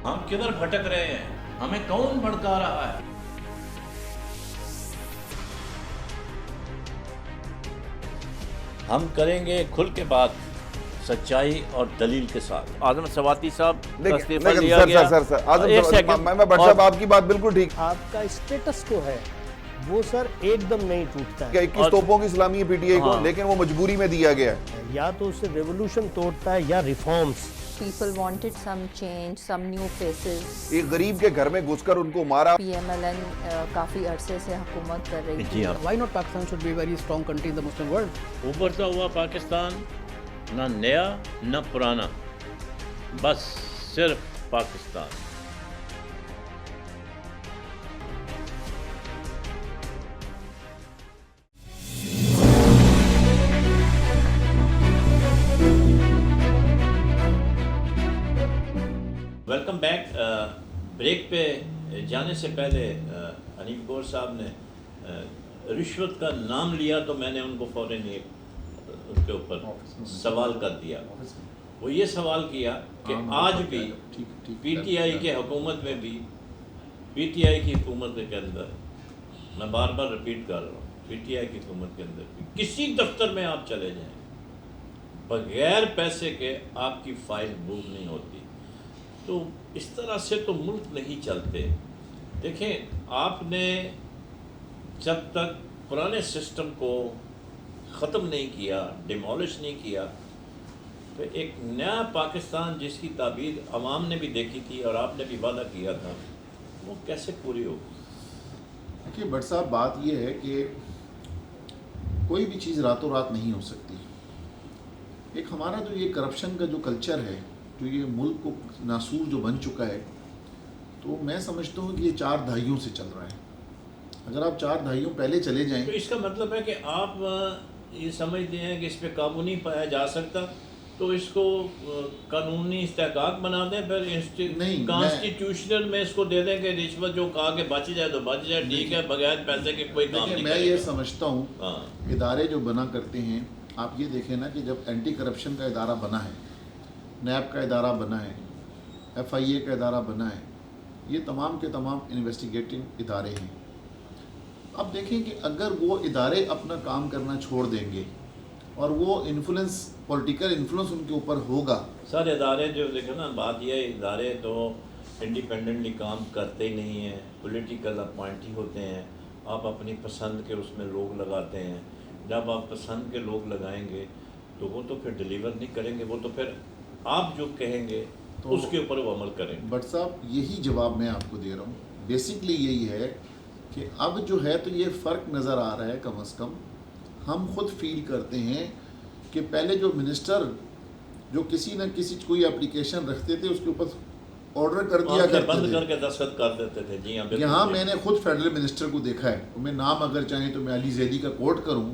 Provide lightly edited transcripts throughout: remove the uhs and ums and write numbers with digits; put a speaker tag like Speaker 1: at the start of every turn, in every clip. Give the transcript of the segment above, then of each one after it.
Speaker 1: ہم کدھر بھٹک رہے ہیں؟ ہمیں کون بھڑکا رہا ہے؟ ہم کریں گے کھل کے بات، سچائی اور دلیل کے ساتھ۔ اعظم سواتی صاحب کا استعفیٰ لیا گیا۔
Speaker 2: میں بٹ صاحب آپ کی بات بالکل ٹھیک۔
Speaker 3: آپ کا اسٹیٹس کو ہے وہ سر ایک دم نہیں ٹوٹتا ہے۔
Speaker 2: 21 توپوں کی سلامی ہے پی ٹی آئی کو، لیکن وہ مجبوری میں دیا گیا ہے۔
Speaker 3: یا تو اسے ریولوشن توڑتا ہے یا reforms.
Speaker 4: People wanted some change, some new faces.
Speaker 2: ایک غریب کے گھر میں گھس کر ان کو مارا۔
Speaker 4: PMLN کافی عرصے سے حکومت کر رہی تھی۔
Speaker 1: جی ہاں،
Speaker 5: Why not Pakistan should be a very strong country in the Muslim world?
Speaker 1: ابھرتا ہوا پاکستان، نہ نیا نہ پرانا، بس صرف پاکستان۔ Welcome back. بریک پہ جانے سے پہلے حنیف گور صاحب نے رشوت کا نام لیا تو میں نے ان کو فوراً ان کے اوپر سوال کر دیا۔ وہ یہ سوال کیا کہ آج بھی پی ٹی آئی کے حکومت میں بھی، پی ٹی آئی کی حکومت کے اندر، میں بار بار رپیٹ کر رہا ہوں، پی ٹی آئی کی حکومت کے اندر بھی کسی دفتر میں آپ چلے جائیں، بغیر پیسے کے آپ کی فائل موو نہیں ہوتی۔ تو اس طرح سے تو ملک نہیں چلتے۔ دیکھیں، آپ نے جب تک پرانے سسٹم کو ختم نہیں کیا، ڈیمولش نہیں کیا، تو ایک نیا پاکستان جس کی تعبیر عوام نے بھی دیکھی تھی اور آپ نے بھی وعدہ کیا تھا، وہ کیسے پوری ہوگی؟
Speaker 6: دیکھیے بٹ صاحب، بات یہ ہے کہ کوئی بھی چیز راتوں رات نہیں ہو سکتی۔ ایک ہمارا جو یہ کرپشن کا جو کلچر ہے، جو یہ ملک کو ناسور جو بن چکا ہے، تو میں سمجھتا ہوں کہ یہ 4 دہائیوں سے چل رہا ہے۔ اگر آپ 4 دہائیوں پہلے چلے جائیں
Speaker 1: تو اس کا مطلب ہے کہ آپ یہ سمجھتے ہیں کہ اس پہ قابو نہیں پایا جا سکتا، تو اس کو قانونی استحقاق بنا دیں، پھر کانسٹیٹیوشنل میں اس کو دے دیں کہ رشوت جو کہا کہ بچ جائے تو بچ جائے، ٹھیک ہے، بغیر پیسے کے کوئی کام نہیں کرے گا۔
Speaker 6: میں یہ سمجھتا ہوں ادارے جو بنا کرتے ہیں، آپ یہ دیکھیں نا کہ جب اینٹی کرپشن کا ادارہ بنا ہے، نیب کا ادارہ بنا ہے، ایف آئی اے کا ادارہ بنا ہے، یہ تمام کے تمام انویسٹیگیٹنگ ادارے ہیں۔ اب دیکھیں کہ اگر وہ ادارے اپنا کام کرنا چھوڑ دیں گے اور وہ انفلوئنس، پولیٹیکل انفلوئنس ان کے اوپر ہوگا۔
Speaker 1: سر ادارے جو دیکھیں نا، بات یہ ہے، ادارے تو انڈیپینڈنٹلی کام کرتے ہی نہیں ہیں، پولیٹیکل اپوائنٹی ہوتے ہیں۔ آپ اپنی پسند کے اس میں لوگ لگاتے ہیں۔ جب آپ پسند کے لوگ لگائیں گے تو وہ تو پھر ڈیلیور نہیں کریں گے، وہ تو پھر آپ جو کہیں گے اس کے اوپر وہ عمل کریں گے۔
Speaker 6: بٹ صاحب، یہی جواب میں آپ کو دے رہا ہوں۔ بیسکلی یہی ہے کہ اب جو ہے تو یہ فرق نظر آ رہا ہے، کم از کم ہم خود فیل کرتے ہیں کہ پہلے جو منسٹر جو کسی نہ کسی کوئی اپلیکیشن رکھتے تھے، اس کے اوپر آرڈر کر دیا کرتے
Speaker 1: بند
Speaker 6: تھے،
Speaker 1: کر کے دستخط کر دیتے تھے۔ جی ہاں،
Speaker 6: یہاں میں نے خود فیڈرل منسٹر کو دیکھا ہے، میں نام اگر چاہیں تو میں علی زیدی کا کوٹ کروں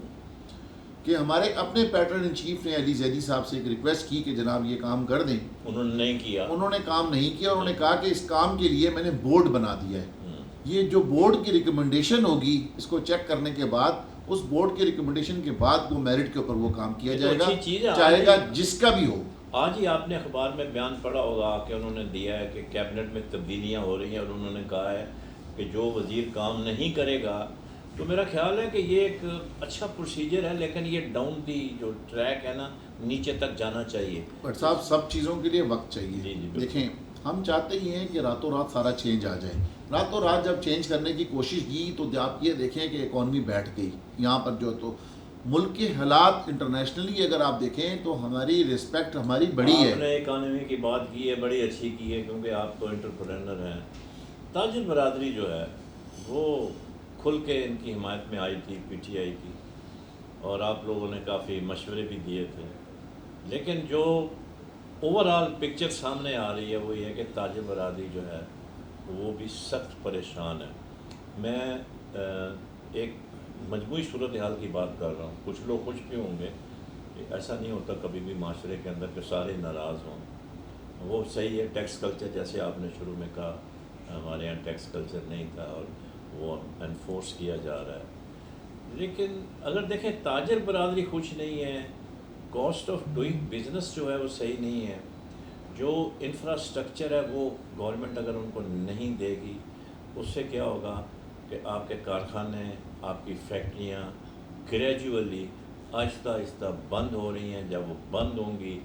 Speaker 6: کہ ہمارے اپنے پیٹرن ان چیف نے علی زیدی صاحب سے ایک ریکویسٹ کی کہ جناب یہ کام کر دیں،
Speaker 1: انہوں نے نہیں کیا۔
Speaker 6: انہوں نے کام نہیں کیا، انہوں نے کہا کہ اس کام کے لیے میں نے بورڈ بنا دیا ہے، یہ جو بورڈ کی ریکمنڈیشن ہوگی اس کو چیک کرنے کے بعد، اس بورڈ کی ریکمنڈیشن کے بعد وہ میرٹ کے اوپر وہ کام کیا جائے گا، چاہے گا جس کا بھی ہو۔
Speaker 1: آج ہی آپ نے اخبار میں بیان پڑھا ہوگا کہ انہوں نے دیا ہے کہ کیبنٹ میں تبدیلیاں ہو رہی ہیں، اور انہوں نے کہا ہے کہ جو وزیر کام نہیں کرے گا، تو میرا خیال ہے کہ یہ ایک اچھا پروسیجر ہے، لیکن یہ ڈاؤن دی جو ٹریک ہے نا، نیچے تک جانا چاہیے۔
Speaker 6: بٹ صاحب، سب چیزوں کے لیے وقت چاہیے۔
Speaker 1: جی بالکل۔
Speaker 6: دیکھیں، ہم چاہتے ہی ہیں کہ راتوں رات سارا چینج آ جائے۔ راتوں رات جب چینج کرنے کی کوشش کی تو آپ یہ دیکھیں کہ اکانومی بیٹھ گئی یہاں پر، جو تو ملک کے حالات انٹرنیشنلی اگر آپ دیکھیں تو ہماری رسپیکٹ ہماری بڑی ہے۔
Speaker 1: آپ نے اکانومی کی بات کی ہے، بڑی اچھی کی ہے، کیونکہ آپ تو انٹرپرینر ہیں۔ تاجر برادری جو ہے وہ کھل کے ان کی حمایت میں آئی تھی، پی ٹی آئی کی، اور آپ لوگوں نے کافی مشورے بھی دیے تھے، لیکن جو اوور آل پکچر سامنے آ رہی ہے وہ یہ ہے کہ تاجر برادری جو ہے وہ بھی سخت پریشان ہے۔ میں ایک مجموعی صورتحال کی بات کر رہا ہوں، کچھ لوگ خوش بھی ہوں گے، ایسا نہیں ہوتا کبھی بھی معاشرے کے اندر کہ سارے ناراض ہوں، وہ صحیح ہے۔ ٹیکس کلچر جیسے آپ نے شروع میں کہا، ہمارے یہاں ٹیکس کلچر نہیں تھا اور وہ انفورس کیا جا رہا ہے، لیکن اگر دیکھیں تاجر برادری خوش نہیں ہے، کاسٹ آف ڈوئنگ بزنس جو ہے وہ صحیح نہیں ہے، جو انفراسٹرکچر ہے وہ گورنمنٹ اگر ان کو نہیں دے گی، اس سے کیا ہوگا کہ آپ کے کارخانے، آپ کی فیکٹریاں گریجولی آہستہ آہستہ بند ہو رہی ہیں. جب وہ بند ہوں گی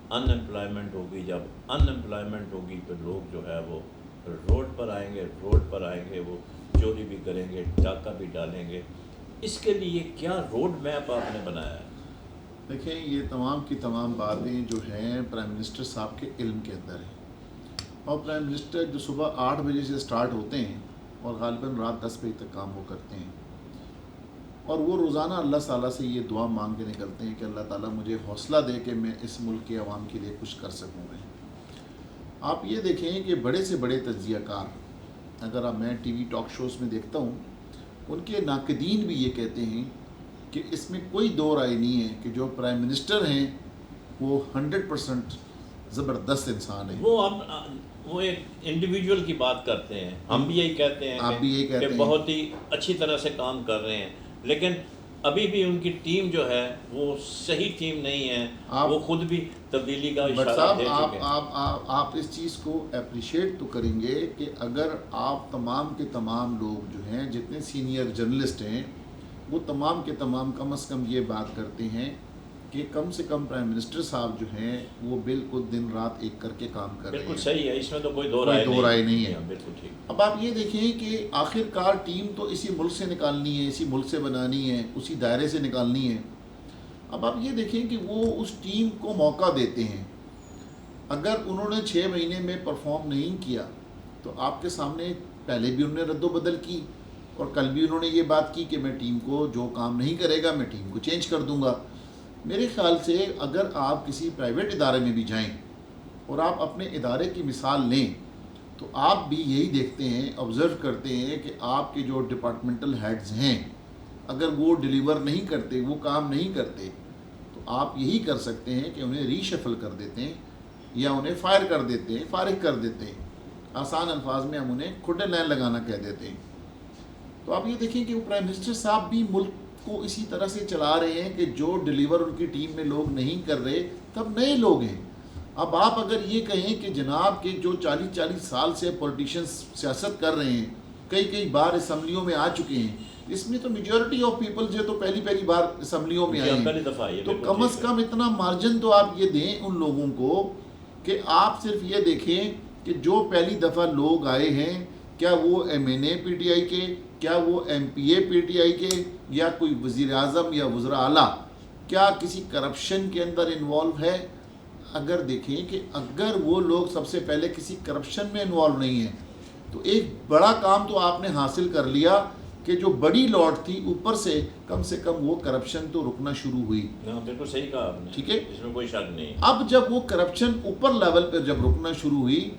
Speaker 1: ان امپلائمنٹ ہوگی، جب ان امپلائمنٹ ہوگی تو لوگ جو ہے وہ روڈ پر آئیں گے، وہ چوری بھی کریں گے، ڈاکہ بھی ڈالیں گے. اس کے لیے کیا روڈ میپ آپ نے بنایا ہے؟
Speaker 6: دیکھیں یہ تمام کی تمام باتیں جو ہیں پرائم منسٹر صاحب کے علم کے اندر ہیں، اور پرائم منسٹر جو صبح 8 بجے سے سٹارٹ ہوتے ہیں اور غالباً رات 10 بجے تک کام وہ کرتے ہیں، اور وہ روزانہ اللہ تعالیٰ سے یہ دعا مانگ کے نکلتے ہیں کہ اللہ تعالیٰ مجھے حوصلہ دے کہ میں اس ملک کے عوام کے لیے کچھ کر سکوں میں. آپ یہ دیکھیں کہ بڑے سے بڑے تجزیہ کار، اگر میں ٹی وی ٹاک شوز میں دیکھتا ہوں، ان کے ناقدین بھی یہ کہتے ہیں کہ اس میں کوئی دو رائے نہیں ہے کہ جو پرائم منسٹر ہیں وہ 100% زبردست انسان ہیں.
Speaker 1: وہ ایک انڈیویجول کی بات کرتے ہیں، ہم بھی یہی کہتے ہیں،
Speaker 6: آپ بھی یہی کہتے
Speaker 1: کہ
Speaker 6: ہیں
Speaker 1: بہت ہی اچھی طرح سے کام کر رہے ہیں، لیکن ابھی بھی ان کی ٹیم جو ہے وہ صحیح ٹیم نہیں ہے. وہ خود بھی تبدیلی کا
Speaker 6: بٹ
Speaker 1: اشارہ
Speaker 6: صاحب
Speaker 1: دے چکے ہیں.
Speaker 6: آپ اس چیز کو اپریشیٹ تو کریں گے کہ اگر آپ تمام کے تمام لوگ جو ہیں جتنے سینئر جرنلسٹ ہیں وہ تمام کے تمام کم از کم یہ بات کرتے ہیں کہ کم سے کم پرائم منسٹر صاحب جو ہیں وہ بالکل دن رات ایک کر کے کام کر رہے ہیں.
Speaker 1: بالکل صحیح ہے، اس میں تو کوئی دو رائے نہیں ہے. بالکل ٹھیک.
Speaker 6: اب آپ یہ دیکھیں کہ آخر کار ٹیم تو اسی ملک سے نکالنی ہے، اسی ملک سے بنانی ہے، اسی دائرے سے نکالنی ہے. اب آپ یہ دیکھیں کہ وہ اس ٹیم کو موقع دیتے ہیں. اگر انہوں نے 6 مہینے میں پرفارم نہیں کیا تو آپ کے سامنے پہلے بھی انہوں نے رد و بدل کی، اور کل بھی انہوں نے یہ بات کی کہ میں ٹیم کو جو کام نہیں کرے گا میں ٹیم کو چینج کر دوں گا. میرے خیال سے اگر آپ کسی پرائیویٹ ادارے میں بھی جائیں اور آپ اپنے ادارے کی مثال لیں تو آپ بھی یہی دیکھتے ہیں، آبزرو کرتے ہیں کہ آپ کے جو ڈپارٹمنٹل ہیڈز ہیں اگر وہ ڈیلیور نہیں کرتے، وہ کام نہیں کرتے، تو آپ یہی کر سکتے ہیں کہ انہیں ری شفل کر دیتے ہیں یا انہیں فائر کر دیتے ہیں، فارغ کر دیتے ہیں. آسان الفاظ میں ہم انہیں کھڈے لائن لگانا کہہ دیتے ہیں. تو آپ یہ دیکھیں کہ وہ پرائم منسٹر صاحب بھی ملک کو اسی طرح سے چلا رہے ہیں کہ جو ڈیلیور ان کی ٹیم میں لوگ نہیں کر رہے تب نئے لوگ ہیں. اب آپ اگر یہ کہیں کہ جناب کے جو 40 سال سے پولیٹیشنز سیاست کر رہے ہیں، کئی بار اسمبلیوں میں آ چکے ہیں، اس میں تو میجورٹی آف پیپل جو تو پہلی بار اسمبلیوں میں آئے ہیں، تو کم از کم اتنا مارجن تو آپ یہ دیں ان لوگوں کو کہ آپ صرف یہ دیکھیں کہ جو پہلی دفعہ لوگ آئے ہیں کیا وہ MNA PTI کے، کیا وہ MPA PTI کے، یا کوئی وزیر اعظم یا وزراء اعلیٰ کیا کسی کرپشن کے اندر انوالو ہے. اگر دیکھیں کہ اگر وہ لوگ سب سے پہلے کسی کرپشن میں انوالو نہیں ہیں تو ایک بڑا کام تو آپ نے حاصل کر لیا کہ جو بڑی لاٹ تھی اوپر سے کم وہ کرپشن تو رکنا شروع ہوئی.
Speaker 1: بالکل صحیح کہا آپ نے،
Speaker 6: ٹھیک ہے،
Speaker 1: اس میں کوئی شک نہیں.
Speaker 6: اب جب وہ کرپشن اوپر لیول پر جب رکنا شروع ہوئی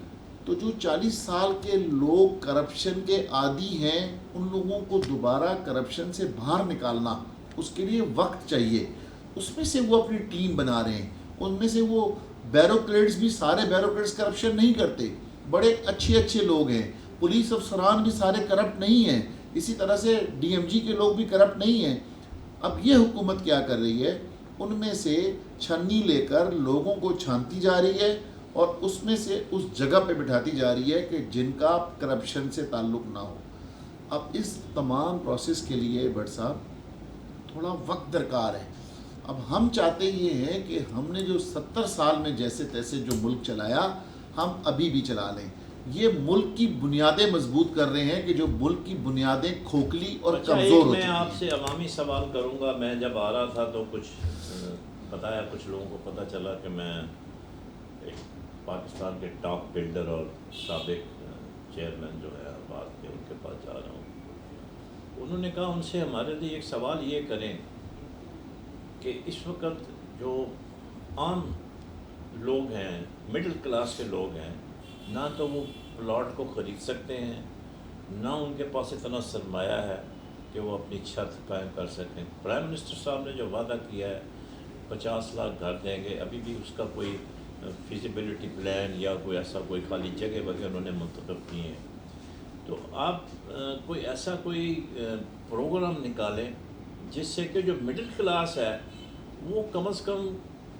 Speaker 6: تو جو 40 سال کے لوگ کرپشن کے عادی ہیں ان لوگوں کو دوبارہ کرپشن سے باہر نکالنا اس کے لیے وقت چاہیے. اس میں سے وہ اپنی ٹیم بنا رہے ہیں. ان میں سے وہ بیوروکریٹس بھی سارے بیوروکریٹس کرپشن نہیں کرتے، بڑے اچھے لوگ ہیں. پولیس افسران بھی سارے کرپٹ نہیں ہیں، اسی طرح سے DMG کے لوگ بھی کرپٹ نہیں ہیں. اب یہ حکومت کیا کر رہی ہے، ان میں سے چھنی لے کر لوگوں کو چھانتی جا رہی ہے اور اس میں سے اس جگہ پہ بٹھاتی جا رہی ہے کہ جن کا کرپشن سے تعلق نہ ہو. اب اس تمام پروسیس کے لیے بٹ صاحب تھوڑا وقت درکار ہے. اب ہم چاہتے یہ ہیں کہ ہم نے جو 70 سال میں جیسے تیسے جو ملک چلایا ہم ابھی بھی چلا لیں. یہ ملک کی بنیادیں مضبوط کر رہے ہیں کہ جو ملک کی بنیادیں کھوکھلی اور کمزور ہو چکی ہیں.
Speaker 1: میں آپ سے عوامی سوال کروں گا. میں جب آ رہا تھا تو کچھ بتایا، کچھ لوگوں کو پتہ چلا کہ میں ایک پاکستان کے ٹاپ بلڈر اور سابق چیئرمین جو ہے بات کے ان کے پاس جا رہا ہوں. انہوں نے کہا ان سے ہمارے لیے ایک سوال یہ کریں کہ اس وقت جو عام لوگ ہیں، مڈل کلاس کے لوگ ہیں، نہ تو وہ پلاٹ کو خرید سکتے ہیں، نہ ان کے پاس اتنا سرمایہ ہے کہ وہ اپنی چھت قائم کر سکیں. پرائم منسٹر صاحب نے جو وعدہ کیا ہے 50 لاکھ گھر دیں گے، ابھی بھی اس کا کوئی فیزیبلٹی پلان یا کوئی ایسا کوئی خالی جگہ وغیرہ انہوں نے منتخب کی ہیں. تو آپ کوئی ایسا کوئی پروگرام نکالیں جس سے کہ جو مڈل کلاس ہے وہ کم از کم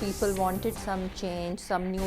Speaker 4: People wanted some change, some new